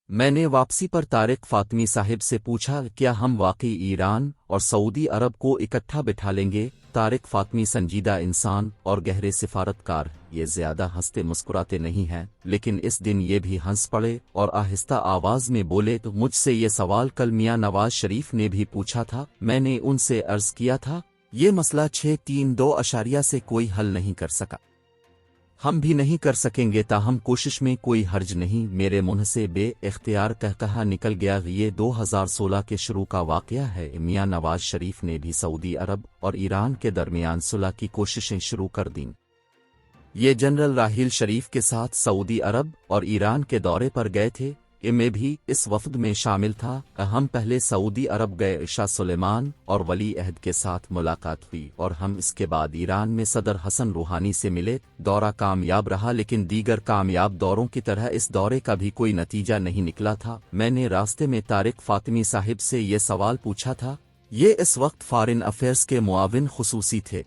میں نے واپسی پر طارق فاطمی صاحب سے پوچھا کیا ہم واقعی ایران اور سعودی عرب کو اکٹھا بٹھا لیں گے؟ طارق فاطمی سنجیدہ انسان اور گہرے سفارتکار یہ زیادہ ہنستے مسکراتے نہیں ہیں، لیکن اس دن یہ بھی ہنس پڑے اور آہستہ آواز میں بولے تو مجھ سے یہ سوال کل میاں نواز شریف نے بھی پوچھا تھا۔ میں نے ان سے عرض کیا تھا یہ مسئلہ 632 سے کوئی حل نہیں کر سکا، ہم بھی نہیں کر سکیں گے، تاہم کوشش میں کوئی حرج نہیں۔ میرے منہ سے بے اختیار کہا نکل گیا یہ 2016 کے شروع کا واقعہ ہے۔ میاں نواز شریف نے بھی سعودی عرب اور ایران کے درمیان صلح کی کوششیں شروع کر دیں۔ یہ جنرل راحیل شریف کے ساتھ سعودی عرب اور ایران کے دورے پر گئے تھے، میں بھی اس وفد میں شامل تھا۔ ہم پہلے سعودی عرب گئے، شاہ سلیمان اور ولی عہد کے ساتھ ملاقات ہوئی اور ہم اس کے بعد ایران میں صدر حسن روحانی سے ملے۔ دورہ کامیاب رہا، لیکن دیگر کامیاب دوروں کی طرح اس دورے کا بھی کوئی نتیجہ نہیں نکلا تھا۔ میں نے راستے میں طارق فاطمی صاحب سے یہ سوال پوچھا تھا، یہ اس وقت فارن افیئرز کے معاون خصوصی تھے۔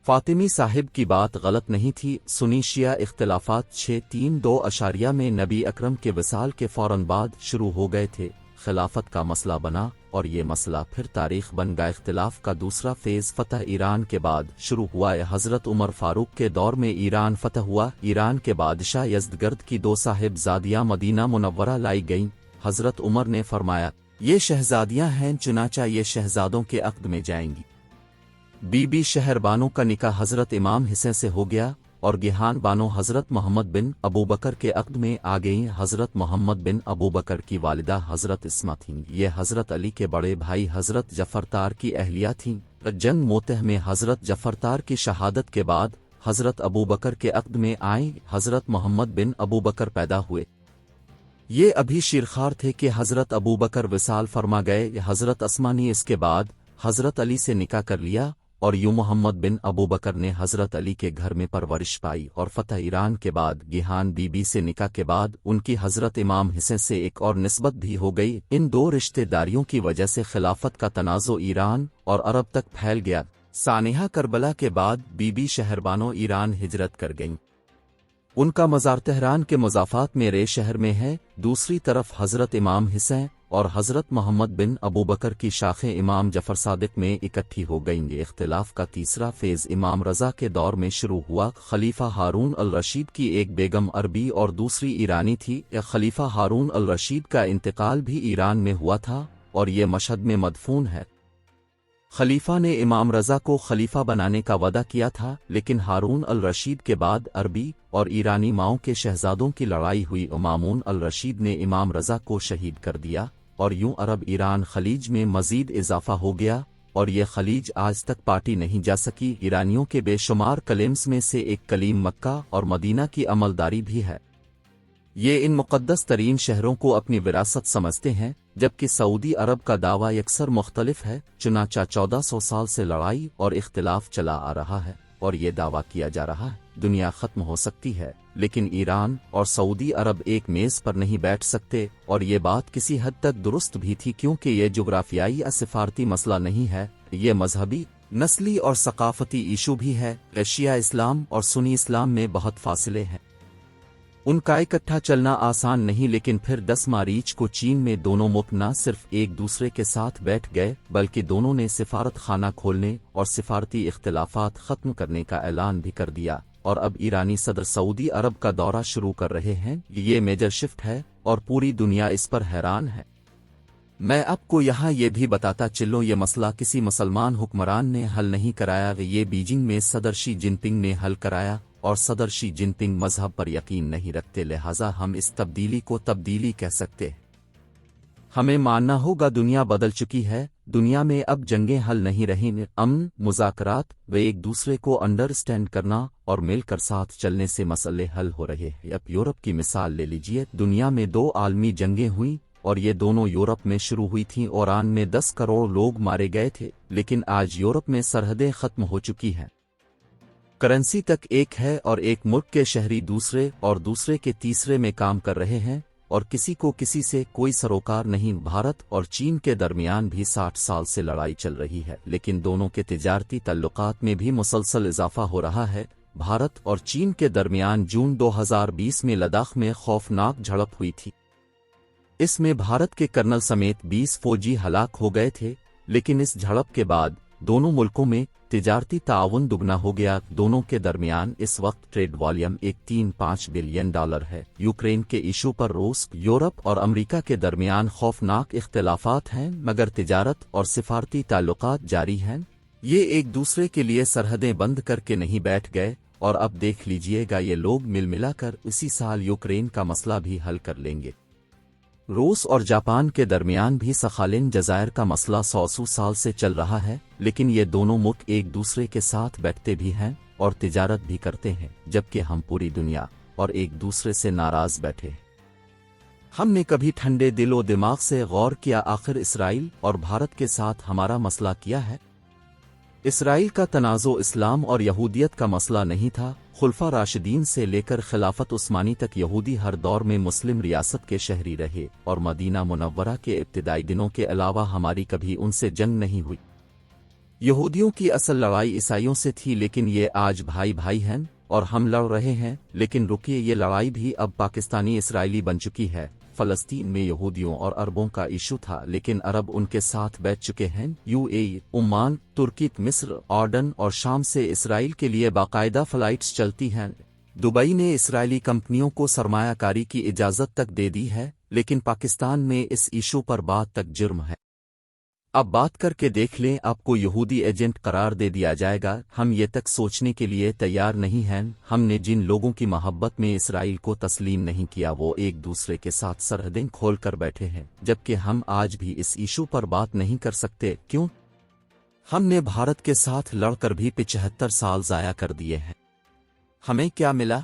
فاطمی صاحب کی بات غلط نہیں تھی۔ سنی شیعہ اختلافات 632 میں نبی اکرم کے وصال کے فوراً بعد شروع ہو گئے تھے، خلافت کا مسئلہ بنا اور یہ مسئلہ پھر تاریخ بن گیا۔ اختلاف کا دوسرا فیز فتح ایران کے بعد شروع ہوا۔ حضرت عمر فاروق کے دور میں ایران فتح ہوا۔ ایران کے بادشاہ یزدگرد کی 2 صاحبزادیاں مدینہ منورہ لائی گئیں۔ حضرت عمر نے فرمایا یہ شہزادیاں ہیں، چنانچہ یہ شہزادوں کے عقد میں جائیں گی۔ بی بی شہر بانو کا نکاح حضرت امام حسین سے ہو گیا اور گیہان بانو حضرت محمد بن ابوبکر کے عقد میں آ گئیں۔ حضرت محمد بن ابوبکر کی والدہ حضرت اسما تھیں، یہ حضرت علی کے بڑے بھائی حضرت جعفر کی اہلیہ تھیں۔ جنگ موتہ میں حضرت جعفر کی شہادت کے بعد حضرت ابوبکر کے عقد میں آئیں، حضرت محمد بن ابوبکر پیدا ہوئے۔ یہ ابھی شیرخوار تھے کہ حضرت ابوبکر وصال فرما گئے۔ حضرت اسما نے اس کے بعد حضرت علی سے نکاح کر لیا اور یوں محمد بن ابوبکر نے حضرت علی کے گھر میں پرورش پائی اور فتح ایران کے بعد گیہان بی بی سے نکاح کے بعد ان کی حضرت امام حسین سے ایک اور نسبت بھی ہو گئی۔ ان 2 رشتہ داریوں کی وجہ سے خلافت کا تنازع ایران اور عرب تک پھیل گیا۔ سانحہ کربلا کے بعد بی بی شہربانو ایران ہجرت کر گئیں۔ ان کا مزار تہران کے مضافات میں رے شہر میں ہے۔ دوسری طرف حضرت امام حسین اور حضرت محمد بن ابوبکر کی شاخیں امام جعفر صادق میں اکٹھی ہو گئیں۔ یہ اختلاف کا تیسرا فیز امام رضا کے دور میں شروع ہوا۔ خلیفہ ہارون الرشید کی ایک بیگم عربی اور دوسری ایرانی تھی۔ خلیفہ ہارون الرشید کا انتقال بھی ایران میں ہوا تھا اور یہ مشہد میں مدفون ہے۔ خلیفہ نے امام رضا کو خلیفہ بنانے کا وعدہ کیا تھا، لیکن ہارون الرشید کے بعد عربی اور ایرانی ماؤں کے شہزادوں کی لڑائی ہوئی۔ مامون الرشید نے امام رضا کو شہید کر دیا اور یوں عرب ایران خلیج میں مزید اضافہ ہو گیا اور یہ خلیج آج تک پاٹی نہیں جا سکی۔ ایرانیوں کے بے شمار کلیمز میں سے ایک کلیم مکہ اور مدینہ کی عملداری بھی ہے۔ یہ ان مقدس ترین شہروں کو اپنی وراثت سمجھتے ہیں، جبکہ سعودی عرب کا دعویٰ یکسر مختلف ہے۔ چنانچہ 1400 سال سے لڑائی اور اختلاف چلا آ رہا ہے اور یہ دعویٰ کیا جا رہا ہے دنیا ختم ہو سکتی ہے، لیکن ایران اور سعودی عرب ایک میز پر نہیں بیٹھ سکتے۔ اور یہ بات کسی حد تک درست بھی تھی، کیونکہ یہ جغرافیائی یا سفارتی مسئلہ نہیں ہے، یہ مذہبی، نسلی اور ثقافتی ایشو بھی ہے۔ شیعہ اسلام اور سنی اسلام میں بہت فاصلے ہیں، ان کا اکٹھا چلنا آسان نہیں، لیکن پھر 10 مارچ کو چین میں دونوں ملک نہ صرف ایک دوسرے کے ساتھ بیٹھ گئے بلکہ دونوں نے سفارت خانہ کھولنے اور سفارتی اختلافات ختم کرنے کا اعلان بھی کر دیا، اور اب ایرانی صدر سعودی عرب کا دورہ شروع کر رہے ہیں۔ یہ میجر شفٹ ہے اور پوری دنیا اس پر حیران ہے۔ میں آپ کو یہاں یہ بھی بتاتا چلوں، یہ مسئلہ کسی مسلمان حکمران نے حل نہیں کرایا، یہ بیجنگ میں صدر شی جن پنگ نے حل کرایا، اور صدر شی جن پنگ مذہب پر یقین نہیں رکھتے، لہٰذا ہم اس تبدیلی کو تبدیلی کہہ سکتے ہیں۔ ہمیں ماننا ہوگا دنیا بدل چکی ہے، دنیا میں اب جنگیں حل نہیں رہیں، امن، مذاکرات و ایک دوسرے کو انڈرسٹینڈ کرنا اور مل کر ساتھ چلنے سے مسئلے حل ہو رہے ہیں۔ اب یورپ کی مثال لے لیجئے، دنیا میں 2 عالمی جنگیں ہوئیں اور یہ دونوں یورپ میں شروع ہوئی تھیں۔ ایران میں 10 کروڑ لوگ مارے گئے تھے، لیکن آج یورپ میں سرحدیں ختم ہو چکی ہیں، کرنسی تک ایک ہے اور ایک ملک کے شہری دوسرے اور دوسرے کے تیسرے میں کام کر رہے ہیں اور کسی کو کسی سے کوئی سروکار نہیں۔ بھارت اور چین کے درمیان بھی 60 سال سے لڑائی چل رہی ہے، لیکن دونوں کے تجارتی تعلقات میں بھی مسلسل اضافہ ہو رہا ہے۔ بھارت اور چین کے درمیان جون 2020 میں لداخ میں خوفناک جھڑپ ہوئی تھی۔ اس میں بھارت کے کرنل سمیت 20 فوجی ہلاک ہو گئے تھے، لیکن اس جھڑپ کے بعد دونوں ملکوں میں تجارتی تعاون دگنا ہو گیا۔ دونوں کے درمیان اس وقت ٹریڈ والیوم 1.35 بلین ڈالر ہے۔ یوکرین کے ایشو پر روس، یورپ اور امریکہ کے درمیان خوفناک اختلافات ہیں، مگر تجارت اور سفارتی تعلقات جاری ہیں۔ یہ ایک دوسرے کے لیے سرحدیں بند کر کے نہیں بیٹھ گئے، اور اب دیکھ لیجئے گا یہ لوگ مل ملا کر اسی سال یوکرین کا مسئلہ بھی حل کر لیں گے۔ روس اور جاپان کے درمیان بھی سخالین جزائر کا مسئلہ 100 سال سے چل رہا ہے، لیکن یہ دونوں ملک ایک دوسرے کے ساتھ بیٹھتے بھی ہیں اور تجارت بھی کرتے ہیں، جبکہ ہم پوری دنیا اور ایک دوسرے سے ناراض بیٹھے ہیں۔ ہم نے کبھی ٹھنڈے دل و دماغ سے غور کیا آخر اسرائیل اور بھارت کے ساتھ ہمارا مسئلہ کیا ہے؟ اسرائیل کا تنازع اسلام اور یہودیت کا مسئلہ نہیں تھا۔ خلفاء راشدین سے لے کر خلافت عثمانی تک یہودی ہر دور میں مسلم ریاست کے شہری رہے، اور مدینہ منورہ کے ابتدائی دنوں کے علاوہ ہماری کبھی ان سے جنگ نہیں ہوئی۔ یہودیوں کی اصل لڑائی عیسائیوں سے تھی، لیکن یہ آج بھائی بھائی ہیں اور ہم لڑ رہے ہیں۔ لیکن رکیے، یہ لڑائی بھی اب پاکستانی اسرائیلی بن چکی ہے۔ فلسطین میں یہودیوں اور عربوں کا ایشو تھا، لیکن عرب ان کے ساتھ بیٹھ چکے ہیں۔ UAE، عمان، ترکی، مصر، اردن اور شام سے اسرائیل کے لیے باقاعدہ فلائٹس چلتی ہیں۔ دبئی نے اسرائیلی کمپنیوں کو سرمایہ کاری کی اجازت تک دے دی ہے، لیکن پاکستان میں اس ایشو پر بات تک جرم ہے۔ اب بات کر کے دیکھ لیں، آپ کو یہودی ایجنٹ قرار دے دیا جائے گا؟ ہم یہ تک سوچنے کے لیے تیار نہیں ہیں۔ ہم نے جن لوگوں کی محبت میں اسرائیل کو تسلیم نہیں کیا، وہ ایک دوسرے کے ساتھ سرحدیں کھول کر بیٹھے ہیں، جبکہ ہم آج بھی اس ایشو پر بات نہیں کر سکتے۔ کیوں؟ ہم نے بھارت کے ساتھ لڑ کر بھی 75 سال ضائع کر دیے ہیں۔ ہمیں کیا ملا؟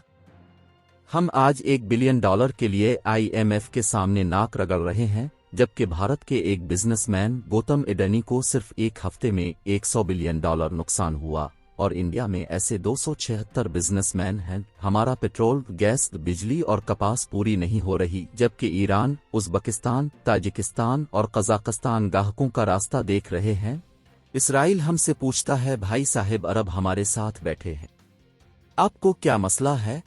ہم آج $1 بلین کے لیے IMF کے سامنے ناک رگڑ رہے ہیں، جبکہ بھارت کے ایک بزنس مین گوتم اڈانی کو صرف ایک ہفتے میں $100 بلین نقصان ہوا، اور انڈیا میں ایسے 276 بزنس مین ہیں۔ ہمارا پیٹرول، گیس، بجلی اور کپاس پوری نہیں ہو رہی، جبکہ ایران، ازبکستان، تاجکستان اور قزاقستان گاہکوں کا راستہ دیکھ رہے ہیں۔ اسرائیل ہم سے پوچھتا ہے، بھائی صاحب عرب ہمارے ساتھ بیٹھے ہیں، آپ کو کیا مسئلہ ہے؟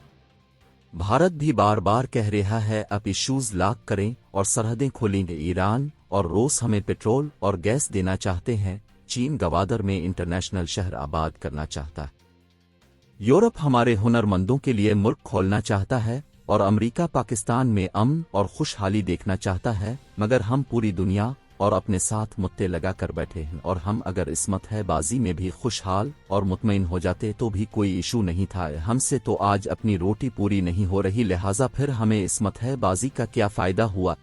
بھارت بھی بار بار کہہ رہا ہے اب ایشوز لاک کریں اور سرحدیں کھولیں گے۔ ایران اور روس ہمیں پیٹرول اور گیس دینا چاہتے ہیں۔ چین گوادر میں انٹرنیشنل شہر آباد کرنا چاہتا ہے۔ یورپ ہمارے ہنرمندوں کے لیے ملک کھولنا چاہتا ہے، اور امریکہ پاکستان میں امن اور خوشحالی دیکھنا چاہتا ہے، مگر ہم پوری دنیا اور اپنے ساتھ متے لگا کر بیٹھے ہیں، اور ہم اگر عصمت ہے بازی میں بھی خوشحال اور مطمئن ہو جاتے تو بھی کوئی ایشو نہیں تھا۔ ہم سے تو آج اپنی روٹی پوری نہیں ہو رہی، لہٰذا پھر ہمیں عصمت ہے بازی کا کیا فائدہ ہوا؟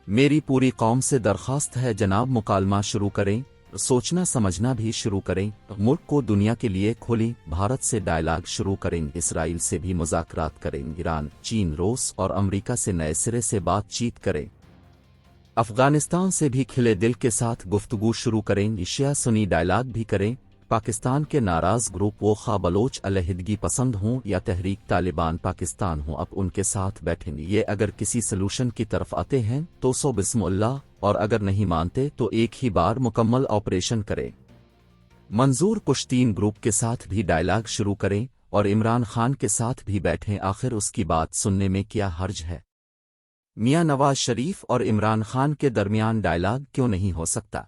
میری پوری قوم سے درخواست ہے، جناب مکالمہ شروع کریں، سوچنا سمجھنا بھی شروع کریں، ملک کو دنیا کے لیے کھولیں، بھارت سے ڈائلاگ شروع کریں، اسرائیل سے بھی مذاکرات کریں، ایران، چین، روس اور امریکہ سے نئے سرے سے بات چیت کریں، افغانستان سے بھی کھلے دل کے ساتھ گفتگو شروع کریں، شیعہ سنی ڈائلاگ بھی کریں۔ پاکستان کے ناراض گروپ وہ خواہ بلوچ علیحدگی پسند ہوں یا تحریک طالبان پاکستان ہوں، اب ان کے ساتھ بیٹھیں۔ یہ اگر کسی سلوشن کی طرف آتے ہیں تو سو بسم اللہ، اور اگر نہیں مانتے تو ایک ہی بار مکمل آپریشن کریں۔ منظور پشتین گروپ کے ساتھ بھی ڈائلاگ شروع کریں اور عمران خان کے ساتھ بھی بیٹھیں، آخر اس کی بات سننے میں کیا حرج ہے؟ میاں نواز شریف اور عمران خان کے درمیان ڈائلاگ کیوں نہیں ہو سکتا؟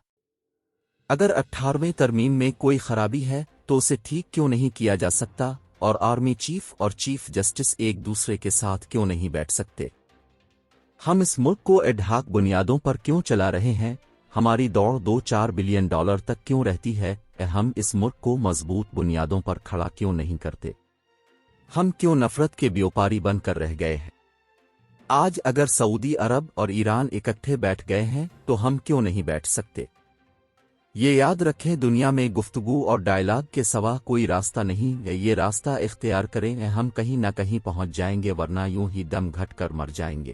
اگر 18ویں ترمیم میں کوئی خرابی ہے تو اسے ٹھیک کیوں نہیں کیا جا سکتا؟ اور آرمی چیف اور چیف جسٹس ایک دوسرے کے ساتھ کیوں نہیں بیٹھ سکتے؟ ہم اس ملک کو ایڈ ہاک بنیادوں پر کیوں چلا رہے ہیں؟ ہماری دوڑ $2-4 بلین تک کیوں رہتی ہے؟ ہم اس ملک کو مضبوط بنیادوں پر کھڑا کیوں نہیں کرتے؟ ہم کیوں نفرت کے بیوپاری بن کر رہ گئے ہیں؟ آج اگر سعودی عرب اور ایران اکٹھے بیٹھ گئے ہیں تو ہم کیوں نہیں بیٹھ سکتے؟ یہ یاد رکھیں، دنیا میں گفتگو اور ڈائلاگ کے سوا کوئی راستہ نہیں ہے، یہ راستہ اختیار کریں، ہم کہیں نہ کہیں پہنچ جائیں گے، ورنہ یوں ہی دم گھٹ کر مر جائیں گے۔